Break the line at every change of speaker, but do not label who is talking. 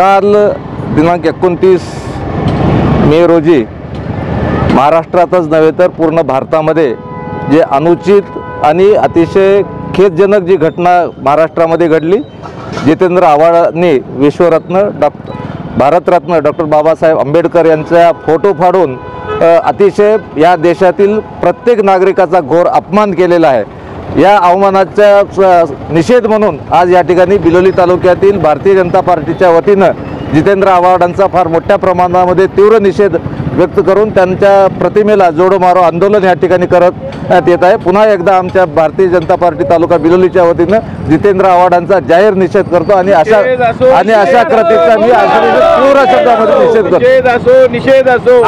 काल दिनांक 29 मे रोजी महाराष्ट्रातच नव्हे तर पूर्ण भारतामध्ये जे अनुचित आणि अतिशय खेदजनक जी घटना महाराष्ट्रामध्ये घडली, जितेंद्र आव्हाडांनी विश्वरत्न भारतरत्न डॉक्टर बाबासाहेब आंबेडकर यांचा फोटो फाडून अतिशय या देशातील प्रत्येक नागरिकाचा घोर अपमान केलेला आहे। या अवमानाचा निषेध म्हणून आज या ठिकाणी बिलोली तालुक्यातील भारतीय जनता पार्टीच्या वतीनं जितेंद्र आव्हाडांचा फार मोठ्या प्रमाणामध्ये तीव्र निषेध व्यक्त करून त्यांच्या प्रतिमेला जोडो मारो आंदोलन या ठिकाणी करण्यात येत आहे। पुन्हा एकदा आमच्या भारतीय जनता पार्टी तालुका बिलोलीच्या वतीनं जितेंद्र आव्हाडांचा जाहीर निषेध करतो आणि अशा कृतीचा मी तीव्र शब्दामध्ये निषेध करतो।